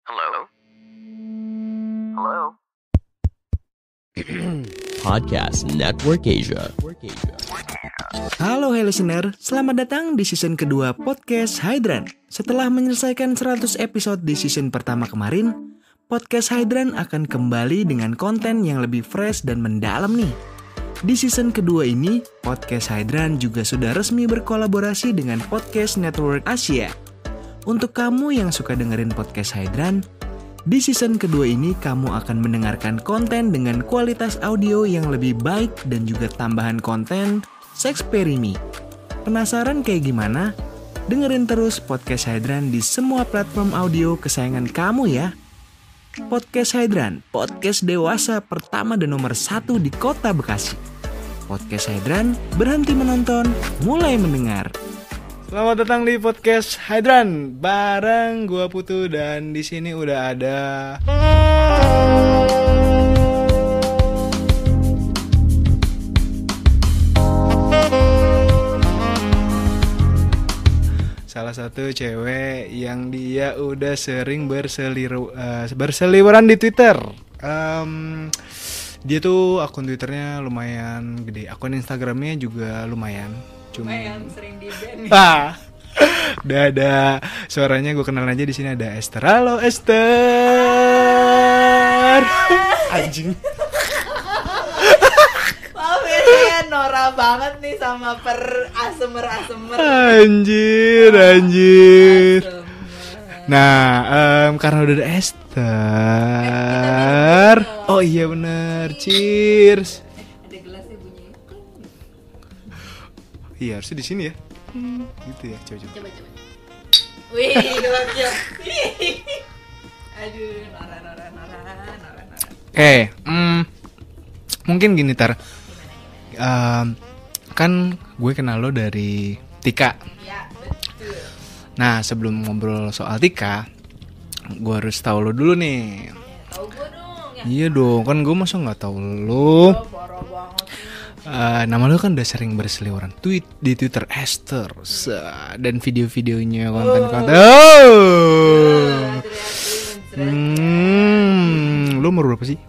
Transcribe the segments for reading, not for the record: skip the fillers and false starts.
Hello? Hello? Podcast Network Asia. Halo listener, selamat datang di season kedua Podcast Hydran. Setelah menyelesaikan 100 episode di season pertama kemarin, Podcast Hydran akan kembali dengan konten yang lebih fresh dan mendalam nih. Di season kedua ini, Podcast Hydran juga sudah resmi berkolaborasi dengan Podcast Network Asia. Untuk kamu yang suka dengerin Podcast Hydran, di season kedua ini kamu akan mendengarkan konten dengan kualitas audio yang lebih baik dan juga tambahan konten Sexperimi. Penasaran kayak gimana? Dengerin terus Podcast Hydran di semua platform audio kesayangan kamu ya. Podcast Hydran, podcast dewasa pertama dan nomor 1 di kota Bekasi. Podcast Hydran, berhenti menonton, mulai mendengar. Selamat datang di Podcast Hydran bareng gua Putu, dan di sini udah ada salah satu cewek yang dia udah sering berseliweran di Twitter. Dia tuh akun Twitternya lumayan gede, akun Instagramnya juga lumayan. Cuma yang sering di ban. Udah ada suaranya, gue kenal aja. Di sini ada Esther. Halo Esther. Anjing. Maaf ya, saya norak banget nih sama asemer. Anjir. Asemer. Nah, karena udah ada Esther. Oh iya bener. Cheers. Ada gelasnya bunyi. Iya, harusnya di sini ya. Gitu ya, coba. Wih, gelasnya. Aduh, norak. Mungkin gini Tar. Kan gue kenal lo dari Tika. Ya, betul. Nah, sebelum ngobrol soal Tika, gue harus tahu lo dulu nih. Tahu gue dong. Ya. Iya dong, kan gue masa nggak tahu lo. Parah banget sih. Nama lo kan udah sering berseliweran di Twitter Esther, dan video-videonya konten-konten. Lo umur berapa sih?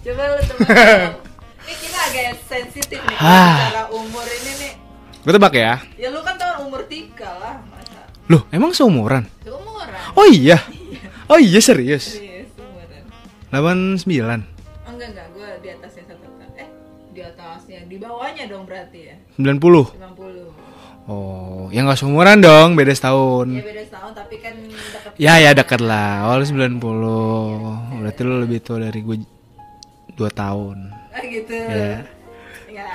Coba lu teman. Ini kita agak sensitif nih bicara umur ini nih. Gue tebak ya. Ya lu kan tahun umur 3 lah, masa. Loh, emang seumuran? Seumuran. Oh iya. Oh iya, serius. Serius, seumuran. 89. Enggak, gue di atasnya satu kan. Di atasnya, di bawahnya dong berarti ya. 90. 90. Oh, ya nggak seumuran dong, beda setahun. Ya beda setahun tapi kan dekat. Ya dekat lah. Awal 90. Berarti lo lebih tua dari gue 2 tahun. Gitu. Ya. Ya.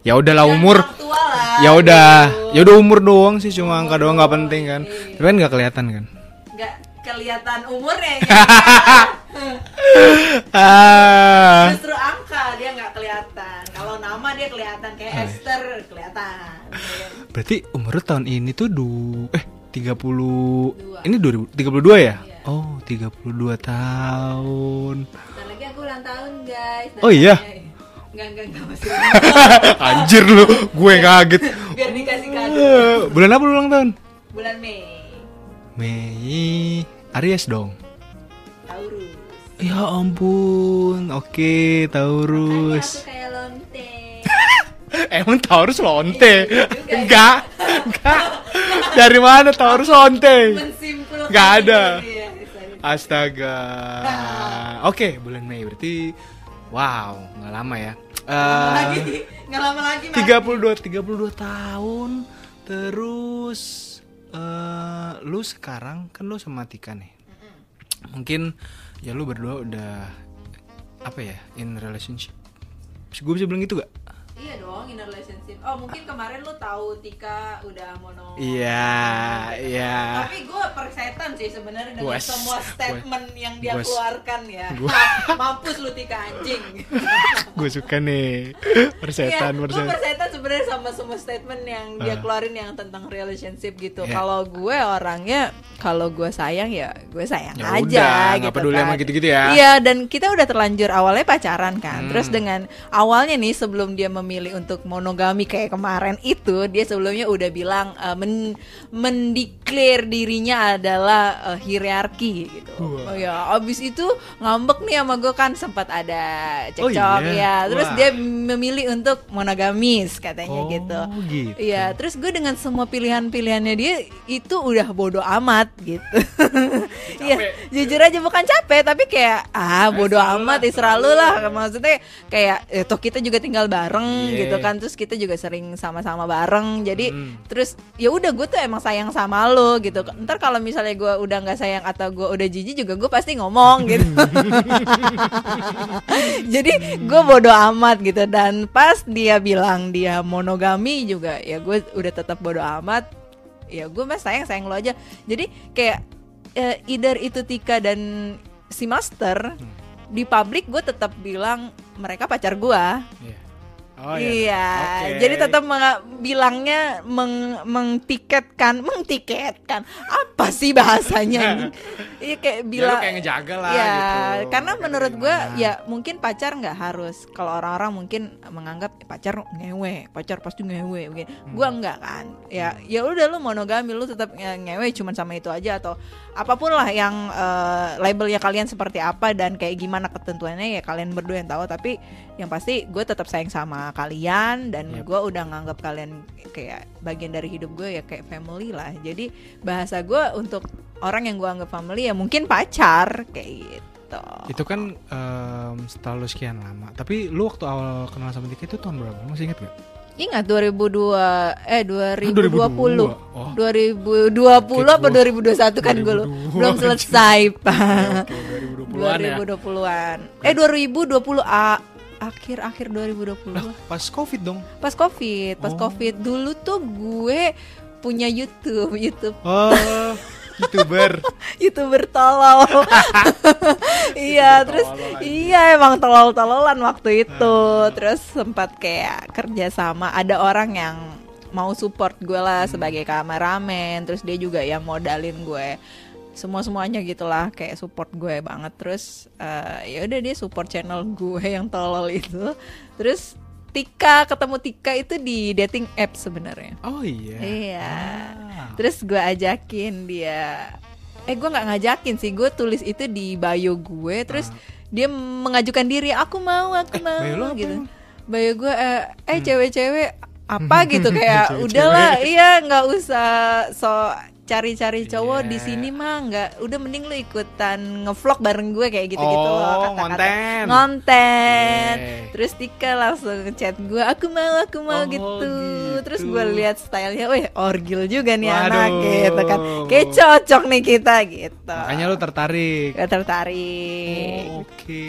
Ya udahlah Yang umur. tua lah, Ya udah. gitu. Ya udah umur doang sih, cuma angka doang, nggak penting kan. Iya. Tapi kan nggak kelihatan kan. Nggak kelihatan umurnya. Justru angka dia nggak kelihatan. Kalau nama dia kelihatan kayak Esther kelihatan. Berarti umur lo tahun ini tuh 32. Dua. Ini 2032 ya? Iya. Oh, 32 tahun. Bentar lagi aku ulang tahun guys. Oh iya? Enggak masih. Anjir lu, gue kaget. Biar dikasih kado. Bulan apa lu ulang tahun? Bulan Mei. Mei. Aries dong. Taurus. Ya ampun. Oke, Makanya Taurus. aku kayak lonteng. Emang Taurus lonte? Iya juga. Enggak. Dari mana Taurus lonte? Mensimpulkan. Nggak ada. Iya, Astaga. Oke, bulan Mei berarti wow, nggak lama ya. Nggak lama lagi. 32 tahun. Terus lu sekarang kan lu sama Tika nih. Mungkin ya lu berdua udah apa ya, in relationship. Gue bisa bilang gitu gak? Iya dong, in a relationship. Oh, mungkin kemarin lu tahu Tika udah mono. Iya. Tapi gue persetan sih sebenarnya dengan Wes, semua statement yang dia wes. keluarkan ya. Mampus lu Tika anjing. Gue suka nih persetan. Gue persetan sebenarnya sama semua statement yang dia keluarin yang tentang relationship gitu. Iya. Kalau gue orangnya, kalau gue sayang ya gue sayang Ya aja udah, gitu nggak peduli kan. sama gitu-gitu ya. Iya, dan kita udah terlanjur awalnya pacaran kan. Terus dengan awalnya nih sebelum dia memilih memilih untuk monogami kayak kemarin itu, dia sebelumnya udah bilang mendeklar dirinya adalah hierarki gitu. Oh ya, abis itu ngambek nih sama gue kan, sempat ada cekcok ya. Terus dia memilih untuk monogamis katanya gitu. Iya, terus gue dengan semua pilihan-pilihannya dia itu udah bodo amat gitu. Iya, jujur aja bukan capek tapi kayak bodo amat, Isra lu lah. Maksudnya kayak toh kita juga tinggal bareng gitu kan, terus kita juga sering sama-sama bareng. Jadi terus ya udah, gue tuh emang sayang sama lo gitu. Ntar kalau misalnya gue udah nggak sayang atau gue udah jijik juga gue pasti ngomong gitu. Jadi gue bodo amat gitu. Dan pas dia bilang dia monogami juga, ya gue udah tetap bodo amat. Ya gue mah sayang lo aja. Jadi kayak either itu Tika dan si Master, di publik gue tetap bilang mereka pacar gue. Jadi tetap bilangnya mengtiketkan apa sih bahasanya? Iya kayak bilang. Kayak ngejaga lah. Ya, gitu. karena menurut gue ya mungkin pacar nggak harus. Kalau orang-orang mungkin menganggap pacar ngewe, pacar pasti ngewe. Gue enggak kan. Ya udah, lu monogami, lu tetap ngewe cuman sama itu aja, atau apapun lah yang labelnya kalian seperti apa dan kayak gimana ketentuannya ya kalian berdua yang tahu. Tapi yang pasti gue tetap sayang sama kalian dan gue udah nganggap kalian kayak bagian dari hidup gue, ya kayak family lah. Jadi bahasa gue untuk orang yang gue anggap family ya mungkin pacar kayak gitu. Itu kan setelah lu sekian lama. Tapi lu waktu awal kenal sama Tika itu tahun berapa? Masih inget gak? Ingat 2020 Oh. 2020 apa 2021 kan gue belum selesai Pak. 2020-an. 2020 akhir 2020. Pas Covid dong. Pas Covid dulu tuh gue punya YouTube. Oh, YouTuber tolol. Iya, terus emang tolol-tololan waktu itu. Terus sempat kayak kerja sama, ada orang yang mau support gue lah sebagai kameramen. Terus dia juga yang modalin gue semuanya gitulah, kayak support gue banget. Terus ya udah, dia support channel gue yang tolol itu. Terus ketemu Tika itu di dating app sebenarnya. Oh iya. Iya. Terus gue ajakin dia. Gue nggak ngajakin sih, gue tulis itu di bio gue. Terus dia mengajukan diri, aku mau gitu. Bio gue cewek-cewek apa gitu kayak udahlah, iya nggak usah cari-cari cowok di sini mah, nggak, udah mending lu ikutan ngevlog bareng gue kayak gitu-gitu loh, kata-kata ngonten. Terus Tika langsung ngechat gue, aku mau gitu. Terus gue lihat stylenya, orgil juga nih anak gitu kan, kayak cocok nih kita gitu. Makanya lu tertarik. Oke.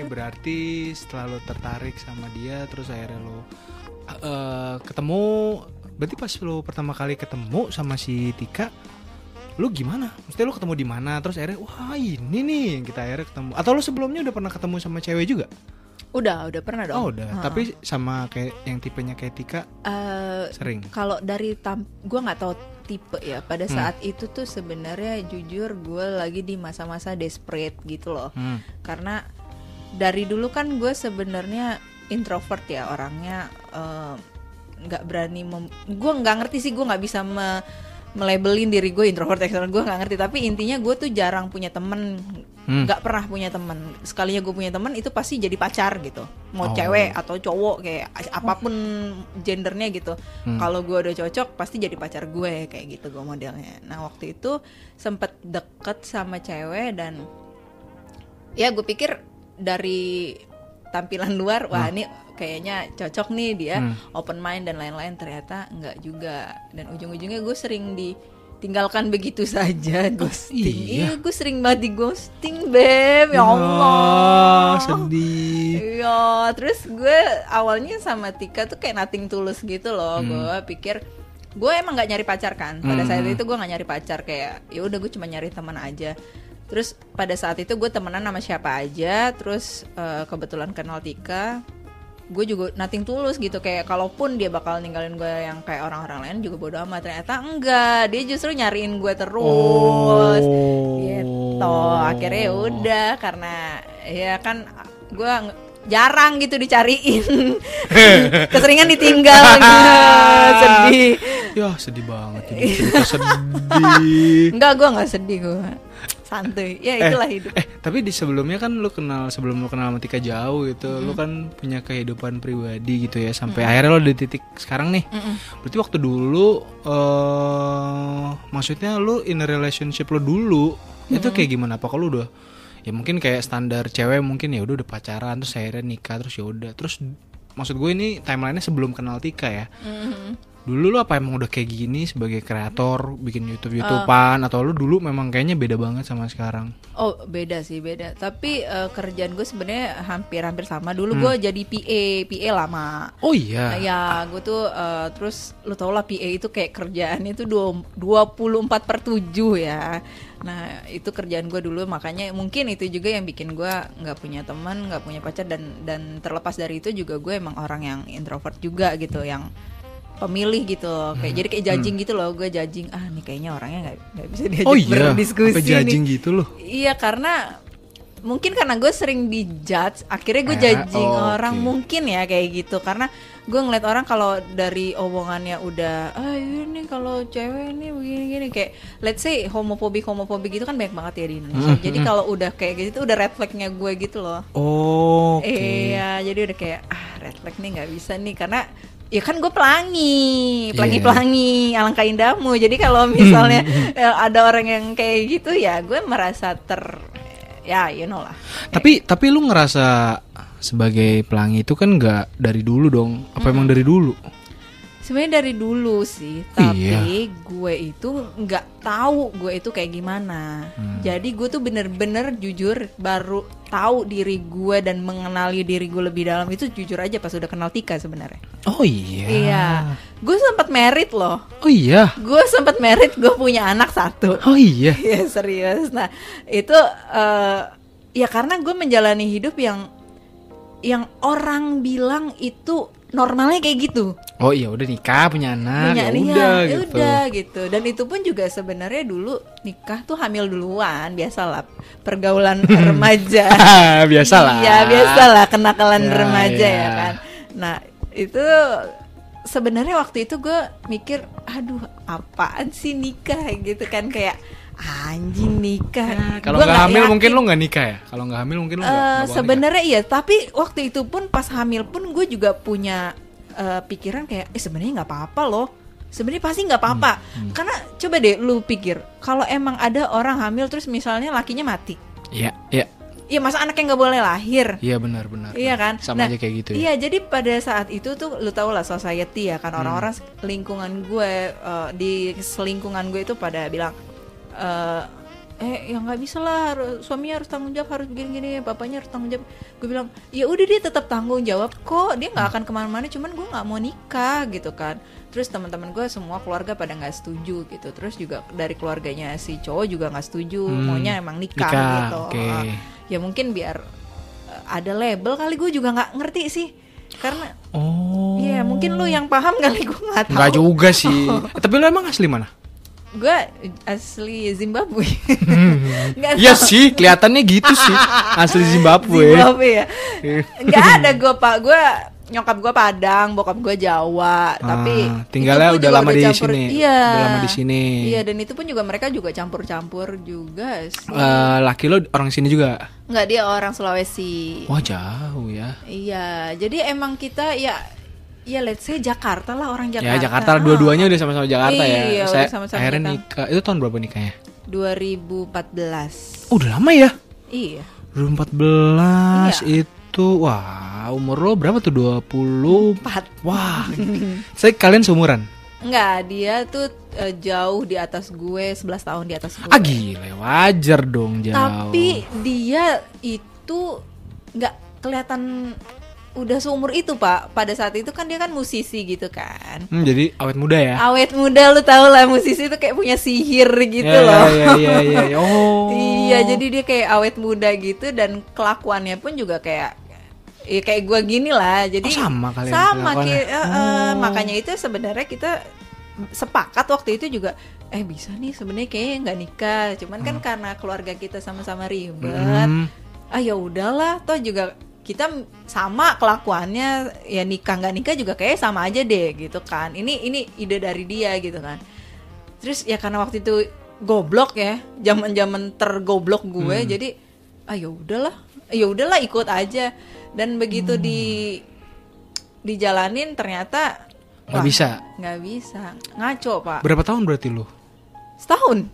Berarti setelah lu tertarik sama dia, terus akhirnya lu ketemu. Berarti pas lu pertama kali ketemu sama si Tika, lu gimana? Maksudnya lu ketemu di mana? Terus akhirnya, wah ini nih yang kita akhirnya ketemu. Atau lu sebelumnya udah pernah ketemu sama cewek juga? Udah pernah dong. Oh udah, tapi sama kayak yang tipenya kayak Tika sering? Kalau dari gue gak tahu tipe ya. Pada saat itu tuh sebenarnya jujur gue lagi di masa-masa desperate gitu loh. Karena dari dulu kan gue sebenarnya introvert ya orangnya, nggak berani gue nggak ngerti sih, gue nggak bisa melabelin diri gue introvert extrovert, gue nggak ngerti. Tapi intinya gue tuh jarang punya temen, nggak pernah punya temen. Sekalinya gue punya temen itu pasti jadi pacar gitu, mau cewek atau cowok, kayak apapun gendernya gitu. Kalau gue udah cocok pasti jadi pacar gue, kayak gitu gue modelnya. Nah waktu itu sempet deket sama cewek dan ya gue pikir dari tampilan luar, wah ini kayaknya cocok nih, dia open mind dan lain-lain. Ternyata enggak juga, dan ujung-ujungnya gue sering ditinggalkan begitu saja. Ghosting. Iya, gue sering banget di ghosting, Beb. Ya Allah, sedih. Iya, terus gue awalnya sama Tika tuh kayak nothing tulus gitu loh. Gue pikir gue emang nggak nyari pacar kan. Pada saat itu gue nggak nyari pacar, kayak ya udah gue cuma nyari teman aja. Terus pada saat itu gue temenan sama siapa aja. Terus kebetulan kenal Tika, gue juga nothing tulus gitu, kayak kalaupun dia bakal ninggalin gue yang kayak orang-orang lain juga bodo amat. Ternyata enggak, dia justru nyariin gue terus gitu. Akhirnya ya udah, karena ya kan gue jarang gitu dicariin. Keseringan ditinggal gitu. Sedih. Ya sedih banget ini cerita sedih. Enggak, gue nggak sedih gue. Santuy. Ya itulah hidup. Tapi di sebelumnya kan sebelum lu kenal sama Tika jauh gitu, lu kan punya kehidupan pribadi gitu ya sampai akhirnya lu di titik sekarang nih. Berarti waktu dulu maksudnya lu in a relationship lu dulu itu kayak gimana? Apa kalau udah ya mungkin kayak standar cewek mungkin ya udah pacaran terus akhirnya nikah terus ya udah. Terus maksud gue ini timelinenya sebelum kenal Tika ya. Dulu lu apa emang udah kayak gini sebagai kreator bikin YouTubean atau lu dulu memang kayaknya beda banget sama sekarang? Oh beda sih beda. Tapi kerjaan gue sebenarnya hampir sama. Dulu gue jadi PA lama. Oh iya. Ya gue tuh terus lu tau lah PA itu kayak kerjaannya itu 24/7 ya. Nah itu kerjaan gue dulu, makanya mungkin itu juga yang bikin gue nggak punya teman, nggak punya pacar, dan terlepas dari itu juga gue emang orang yang introvert juga gitu, yang pemilih gitu loh. Jadi kayak judging gitu loh, gue judging nih kayaknya orangnya nggak bisa diajak berdiskusi. Apa judging gitu loh? Iya karena mungkin karena gue sering dijudge, akhirnya gue judging orang mungkin ya kayak gitu. Karena gue ngeliat orang kalau dari omongannya udah ini kalau cewek ini begini-gini, kayak let's say homofobi gitu kan banyak banget ya di Indonesia. Jadi kalau udah kayak gitu udah red flagnya gue gitu loh. Iya jadi udah kayak red flag nih nggak bisa nih, karena ya kan gue pelangi, alangkah indahmu. Jadi kalau misalnya ada orang yang kayak gitu ya gue merasa ya you know lah. Tapi lu ngerasa sebagai pelangi itu kan nggak dari dulu dong? Apa emang dari dulu? Sebenarnya dari dulu sih, tapi gue itu nggak tahu gue itu kayak gimana. Jadi gue tuh bener-bener jujur baru tahu diri gue dan mengenali diri gue lebih dalam itu jujur aja pas udah kenal Tika sebenarnya. Oh iya. Iya, gue sempat married loh. Oh iya. Gue sempat married, gue punya anak 1. Oh iya. Iya serius. Nah itu ya karena gue menjalani hidup yang orang bilang itu normalnya kayak gitu. Oh iya udah nikah punya anak udah gitu. Dan itu pun juga sebenarnya dulu nikah tuh hamil duluan, biasalah pergaulan remaja. Biasalah. Iya biasalah kenakalan remaja ya kan. Nah itu sebenarnya waktu itu gue mikir aduh apaan sih nikah gitu kan, kayak anjing nikah. Kalau nggak hamil yakin. Mungkin lu nggak nikah ya? Kalau nggak hamil mungkin lu nggak sebenarnya iya. Tapi waktu itu pun pas hamil pun gue juga punya pikiran kayak sebenarnya nggak apa-apa loh. Sebenarnya pasti nggak apa-apa. Karena coba deh lu pikir kalau emang ada orang hamil terus misalnya lakinya mati. Iya. Iya masa anaknya nggak boleh lahir? Iya benar. Iya kan? Sama aja kayak gitu ya. Iya jadi pada saat itu tuh lu tau lah society ya kan, orang-orang lingkungan gue di selingkungan gue itu pada bilang ya nggak bisa lah, suaminya harus tanggung jawab, harus begini-gini, bapaknya harus tanggung jawab. Gue bilang ya udah dia tetap tanggung jawab kok, dia nggak akan kemana-mana, cuman gue nggak mau nikah gitu kan. Terus teman-teman gue semua keluarga pada nggak setuju gitu, terus juga dari keluarganya si cowok juga nggak setuju, maunya emang nikah gitu. Ya mungkin biar ada label kali, gue juga nggak ngerti sih karena ya mungkin lu yang paham kali, gue nggak tahu. Nggak juga sih. Tapi lu emang asli mana? Gue asli Zimbabwe. Iya sih, kelihatannya gitu sih. Asli Zimbabwe ya. Nggak ada gue nyokap gue Padang, bokap gue Jawa, tapi tinggalnya udah lama di sini. Iya. Udah lama di sini. Iya, dan itu pun juga mereka juga campur-campur juga sih. Laki lo orang sini juga? Nggak, dia orang Sulawesi. Wah, jauh ya. Iya, jadi emang kita ya let's say Jakarta lah, orang Jakarta. Ya Jakarta dua-duanya udah sama-sama Jakarta ya. Iya, saya sama-sama akhirnya nikah. Itu tahun berapa nikahnya? 2014. Udah lama ya? Iya. 2014 itu, wah umur lo berapa tuh? 24. Wah, kalian seumuran? Enggak, dia tuh jauh di atas gue, 11 tahun di atas gue. Gila, wajar dong jauh. Tapi dia itu nggak kelihatan udah seumur itu Pak. Pada saat itu kan dia kan musisi gitu kan. Jadi awet muda ya. Awet muda, lu tau lah musisi itu kayak punya sihir gitu loh. Iya. Oh. Iya, jadi dia kayak awet muda gitu, dan kelakuannya pun juga kayak gue gini lah. Jadi sama kalian. Sama makanya itu sebenarnya kita sepakat waktu itu juga bisa nih sebenarnya kayaknya nggak nikah. Cuman kan karena keluarga kita sama-sama ribet. Ya udahlah, toh juga kita sama kelakuannya, ya nikah nggak nikah juga kayak sama aja deh gitu kan. Ini ide dari dia gitu kan. Terus ya karena waktu itu goblok ya, zaman tergoblok gue, jadi ya udahlah ikut aja. Dan begitu dijalanin ternyata nggak bisa, ngaco Pak. Berapa tahun berarti lu? Setahun.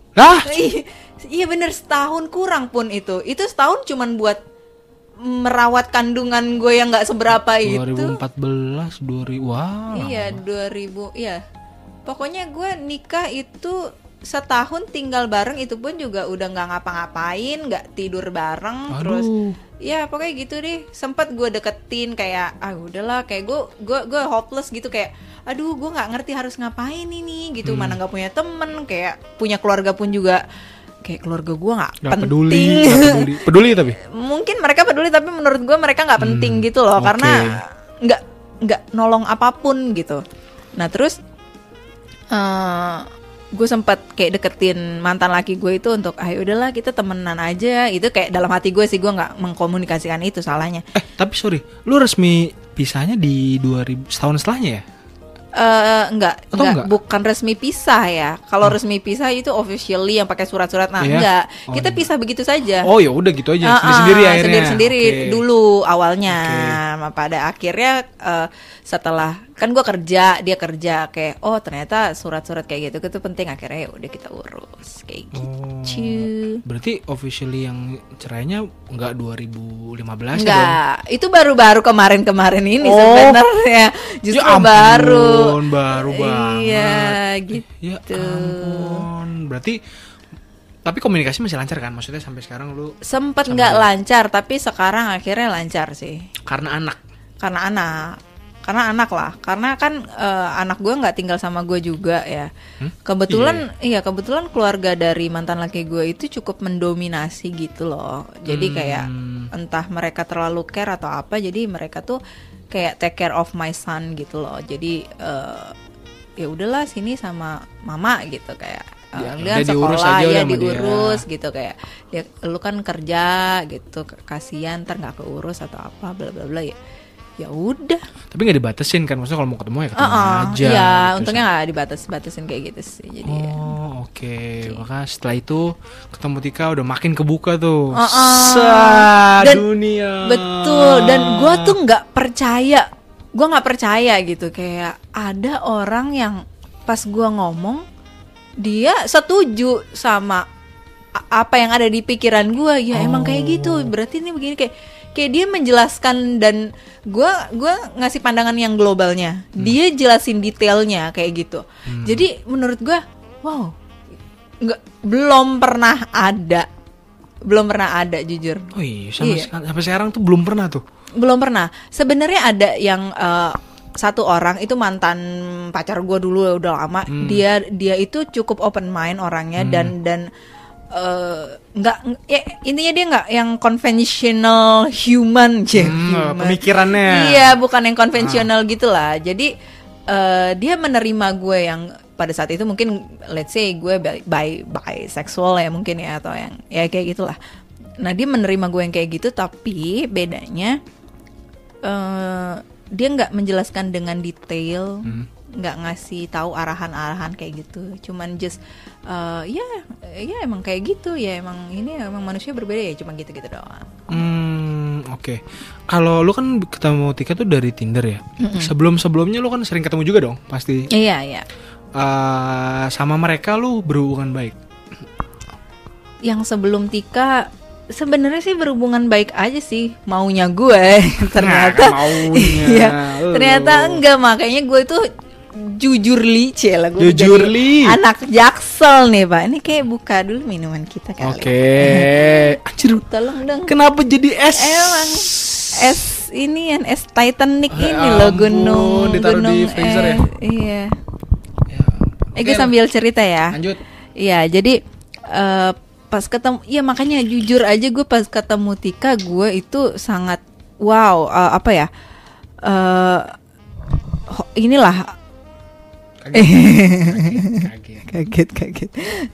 Iya bener, setahun kurang pun itu setahun cuman buat merawat kandungan gue yang nggak seberapa 2014 itu. Iya 2000, iya. Pokoknya gue nikah itu setahun tinggal bareng, itu pun juga udah nggak ngapa-ngapain, nggak tidur bareng. Terus ya pokoknya gitu deh. Sempet gue deketin kayak udahlah, kayak gue hopeless gitu, kayak aduh gue nggak ngerti harus ngapain ini gitu. Mana nggak punya temen, kayak punya keluarga pun juga kayak keluarga gue nggak penting. Peduli tapi mungkin mereka peduli, tapi menurut gue mereka nggak penting gitu loh, karena nggak nolong apapun gitu. Nah terus gue sempat kayak deketin mantan laki gue itu untuk udahlah kita temenan aja. Itu kayak dalam hati gue sih, gue nggak mengkomunikasikan itu salahnya. Tapi sorry, lu resmi pisahnya di 2000 tahun setelahnya ya? Enggak, bukan resmi pisah ya. Kalau resmi pisah itu officially yang pakai surat-surat. Nah, enggak. Kita pisah begitu saja. Oh, ya udah gitu aja. Sendiri-sendiri akhirnya. Sendiri-sendiri dulu awalnya. Pada akhirnya setelah kan gue kerja, dia kerja, kayak ternyata surat-surat kayak gitu itu penting. Akhirnya ya udah kita urus kayak gitu. Berarti officially yang cerainya enggak 2015 enggak, ya? Itu baru-baru kemarin ini sebenarnya. Justru ya ampun, baru banget. Iya, gitu. Ya ampun. Berarti tapi komunikasi masih lancar kan? Maksudnya sampai sekarang lu sempet nggak lancar, tapi sekarang akhirnya lancar sih. Karena anak lah, karena kan anak gue nggak tinggal sama gue juga ya. Kebetulan keluarga dari mantan laki gue itu cukup mendominasi gitu loh. Jadi kayak entah mereka terlalu care atau apa, jadi mereka tuh kayak take care of my son gitu loh. Jadi ya udahlah sini sama mama gitu, kayak dia sekolah ya diurus gitu, kayak dia, lu kan kerja gitu, kasihan ntar nggak keurus atau apa bla bla bla ya udah. Tapi nggak dibatasin kan, maksudnya kalau mau ketemu ya ketemu aja. Iya, gitu, untungnya nggak batasin kayak gitu sih. Jadi oke. Maka setelah itu ketemu Tika udah makin kebuka tuh. Dunia. Betul. Dan gue tuh nggak percaya gitu, kayak ada orang yang pas gue ngomong dia setuju sama apa yang ada di pikiran gue. Ya emang kayak gitu. Berarti ini begini, kayak dia menjelaskan, dan gue ngasih pandangan yang globalnya, dia jelasin detailnya kayak gitu. Jadi menurut gue belum pernah ada jujur. Sampai sekarang tuh belum pernah. Sebenarnya ada yang satu orang itu mantan pacar gue dulu, udah lama. Dia itu cukup open mind orangnya, dan intinya dia nggak yang conventional human. Pemikirannya bukan yang konvensional gitulah. Jadi dia menerima gue yang pada saat itu mungkin let's say gue bisexual ya mungkin ya, atau yang ya kayak gitulah. Nah dia menerima gue yang kayak gitu, tapi bedanya dia nggak menjelaskan dengan detail, nggak ngasih tahu arahan-arahan kayak gitu, cuman just ya emang kayak gitu ya, emang ini emang manusia berbeda ya, cuma gitu-gitu doang. Oke. Kalau lu kan ketemu Tika tuh dari Tinder ya. Sebelumnya lu kan sering ketemu juga dong pasti. Iya. Sama mereka lu berhubungan baik? Yang sebelum Tika sebenarnya sih berhubungan baik aja sih, maunya gue. Ternyata ternyata enggak, makanya gue tuh jujurli lah, gue anak Jaksel nih Pak. Ini kayak buka dulu minuman kita kali. Oke. Anjir, tolong dong. Kenapa jadi es? Emang es ini yang es Titanic ini loh, gunung di freezer ya? Iya. Gue sambil cerita ya. Lanjut. Iya, jadi pas ketemu, ya makanya jujur aja gue pas ketemu Tika, gue itu sangat inilah kaget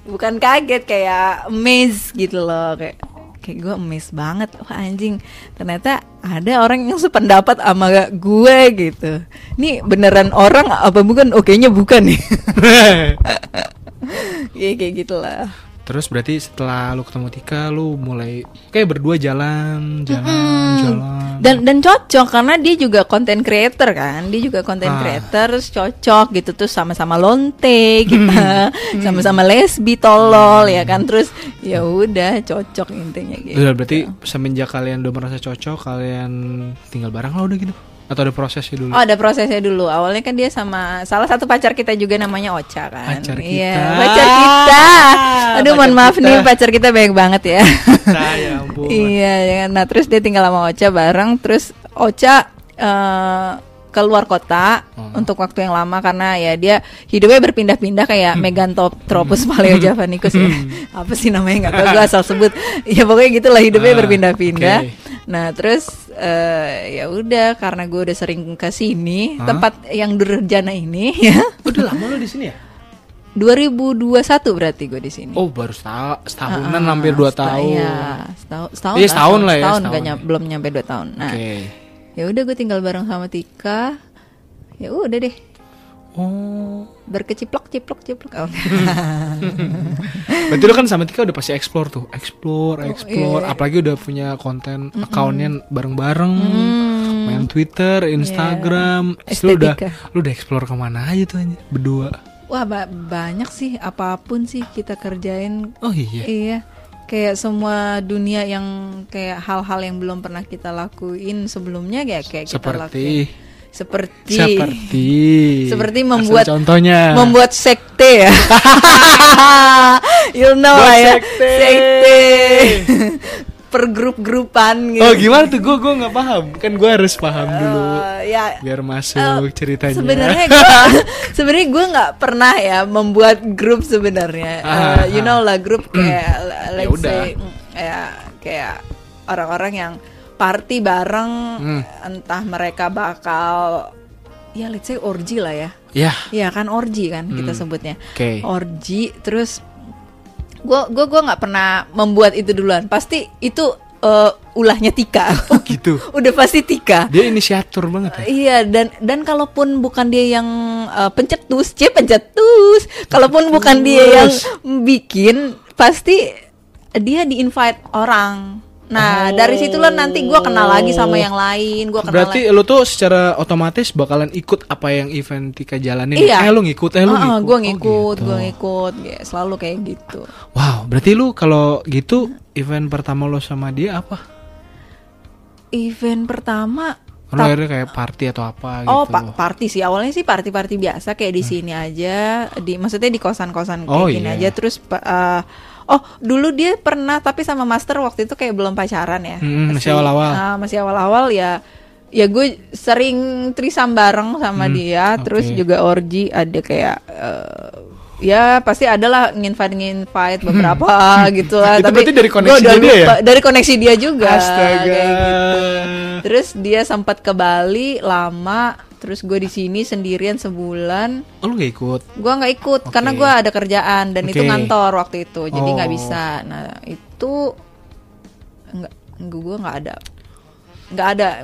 bukan kaget, kayak amazed gitu loh, kayak gue amazed banget, wah anjing ternyata ada orang yang sependapat sama gue gitu. Ini beneran orang apa bukan? Oh kayaknya bukan nih. Ya kayak gitulah. Terus berarti setelah lu ketemu Tika, lu mulai kayak berdua jalan. Dan cocok karena dia juga content creator kan, dia juga content creator, terus cocok gitu, terus sama-sama lonte kita, sama-sama lesbi tolol ya kan, terus ya udah cocok intinya gitu. Udah berarti semenjak kalian udah merasa cocok, kalian tinggal bareng lah udah gitu? Atau ada prosesnya dulu? Oh ada prosesnya dulu. Awalnya kan dia sama salah satu pacar kita juga namanya Ocha kan. Pacar kita. Iya, pacar kita. Aduh mohon maaf nih pacar kita baik banget ya. Ya ampun. Iya, nah terus dia tinggal sama Ocha bareng. Terus Ocha keluar kota untuk waktu yang lama karena ya dia hidupnya berpindah-pindah kayak Meganthropus paleojavanicus ya. Apa sih namanya nggak tahu, gue asal sebut. Ya pokoknya gitulah hidupnya berpindah-pindah. Nah terus ya udah karena gue udah sering ke sini tempat yang Durjana ini ya. Udah lama lo di sini ya? 2021 berarti gue di sini. Oh baru setahunan, hampir 2 tahun. Iya, setahun. Iya setahun lah ya. Setahun belum nyampe 2 tahun. Nah, ya udah gue tinggal bareng sama Tika. Ya udah deh. Oh. Berkeciplok. Oh. Berarti lo kan sama Tika udah pasti explore tuh, explore. Iya. Apalagi udah punya konten accountnya bareng-bareng, main Twitter, Instagram. Lu udah explore kemana aja tuh berdua? Wah banyak sih, apapun sih kita kerjain. Oh iya. Iya. Kayak semua dunia yang kayak hal-hal yang belum pernah kita lakuin sebelumnya kayak kita lakuin. Seperti membuat contohnya membuat sekte ya. You know lah ya. Sekte. Per grup-grupan gitu. Oh gimana tuh? Gue nggak paham. Kan gue harus paham dulu. Ya. Biar masuk ceritanya. Sebenarnya gue nggak pernah ya membuat grup sebenarnya. You know lah grup kayak let's say kayak orang-orang yang party bareng, entah mereka bakal ya let's say orgy lah ya. Ya kan orgy kan kita sebutnya. Orgy terus gue nggak pernah membuat itu duluan. Pasti itu ulahnya Tika. Oh gitu. Udah pasti Tika. Dia inisiator banget ya. Iya dan kalaupun bukan dia yang pencetus. Kalaupun bukan dia yang bikin, pasti dia di-invite orang. Nah dari situlah nanti gue kenal lagi sama yang lain. Berarti lo tuh secara otomatis bakalan ikut apa yang event Tika jalanin. Iya. Lo ngikut. Gue ngikut. Ya, selalu kayak gitu. Wow, berarti lo kalau gitu event pertama lo sama dia apa? Event pertama akhirnya kayak party atau apa gitu. Oh party sih, awalnya sih party biasa kayak di sini aja, maksudnya di kosan-kosan kayak gini aja. Terus dulu dia pernah tapi sama Master waktu itu kayak belum pacaran ya. Masih awal-awal. Masih awal-awal ya gue sering trisam bareng sama dia. Terus juga orgy ada kayak ya pasti adalah nginvite beberapa gitu lah. Itu tapi berarti dari koneksi dia ya? Dari koneksi dia juga. Astaga. Kayak gitu. Terus dia sempat ke Bali lama. Terus gue di sini sendirian sebulan. Oh lu gak ikut? Gue nggak ikut karena gue ada kerjaan dan itu ngantor waktu itu, jadi nggak bisa. Nah itu gue nggak ada.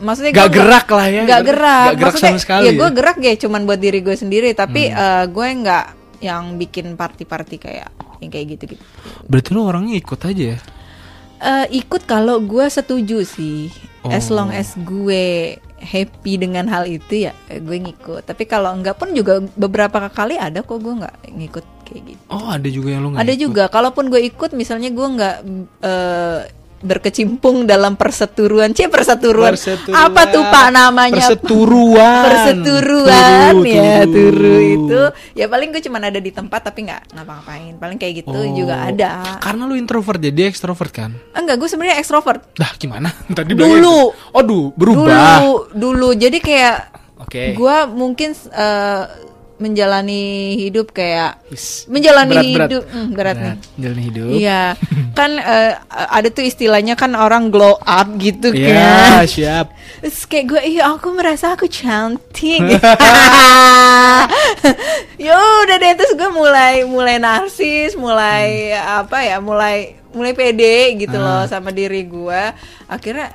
Maksudnya nggak gerak lah ya? Nggak gerak sama sekali. Ya gue gerak ya, cuman buat diri gue sendiri. Tapi gue nggak yang bikin party kayak yang kayak gitu. Berarti lu orangnya ikut aja ya? Ikut kalau gue setuju sih. As long as gue happy dengan hal itu ya gue ngikut. Tapi kalau enggak pun juga beberapa kali ada kok gue nggak ngikut kayak gitu. Oh ada juga yang lo nggak? Ada ikut juga. Kalaupun gue ikut, misalnya gue nggak berkecimpung dalam perseturuan. Apa tuh Pak namanya? Perseturuan ya, turu itu. Ya paling gue cuma ada di tempat tapi nggak ngapa-ngapain. Paling kayak gitu juga ada. Karena lu introvert jadi ekstrovert kan? Enggak, gue sebenarnya ekstrovert. Dah gimana? Tadi dulu. Berubah. Dulu. Jadi kayak gue mungkin menjalani hidup kayak berat nih. Menjalani hidup. Iya. Kan ada tuh istilahnya kan orang glow up gitu kan. Iya, siap. Terus kayak gue, aku merasa aku cantik. Ya udah deh, terus gue mulai narsis, mulai mulai pede gitu loh sama diri gue. Akhirnya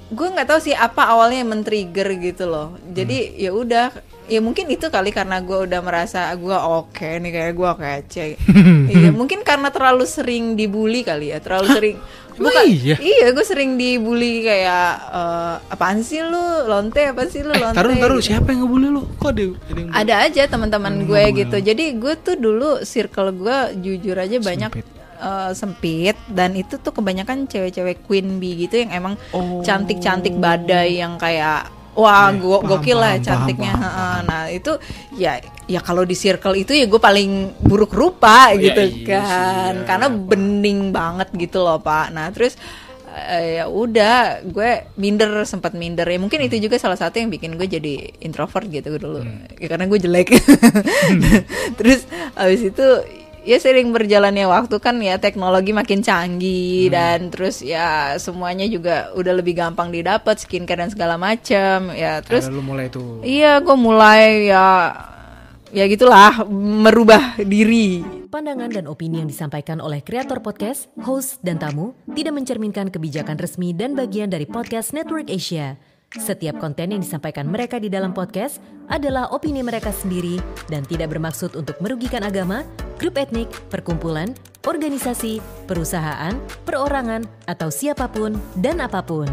gue nggak tahu sih apa awalnya yang men-trigger gitu loh. Jadi ya udah, ya mungkin itu kali karena gue udah merasa gue oke nih, kayak gue kece. Iya, mungkin karena terlalu sering dibully kali ya, terlalu sering. Bukan, iya gue sering dibully kayak apaan sih lu lonte, apa sih lu lonte. Taruh gitu. Siapa yang ngebully lu? Kok ada aja teman-teman gue gitu. Jadi gue tuh dulu circle gue jujur aja banyak sempit, dan itu tuh kebanyakan cewek-cewek queen bee gitu yang emang cantik-cantik badai yang kayak wah gokil lah cantiknya. Nah itu ya kalau di circle itu ya gue paling buruk rupa gitu kan, karena bening banget gitu loh Pak. Nah terus ya udah gue sempat minder ya, mungkin itu juga salah satu yang bikin gue jadi introvert gitu dulu ya, karena gue jelek. Terus abis itu ya sering berjalannya waktu kan ya, teknologi makin canggih dan terus ya semuanya juga udah lebih gampang didapat, skincare dan segala macam ya. Terus lu mulai tuh. Iya, gue mulai ya gitulah, merubah diri. Pandangan dan opini yang disampaikan oleh kreator podcast, host, dan tamu tidak mencerminkan kebijakan resmi dan bagian dari Podcast Network Asia. Setiap konten yang disampaikan mereka di dalam podcast adalah opini mereka sendiri dan tidak bermaksud untuk merugikan agama, grup etnik, perkumpulan, organisasi, perusahaan, perorangan, atau siapapun dan apapun.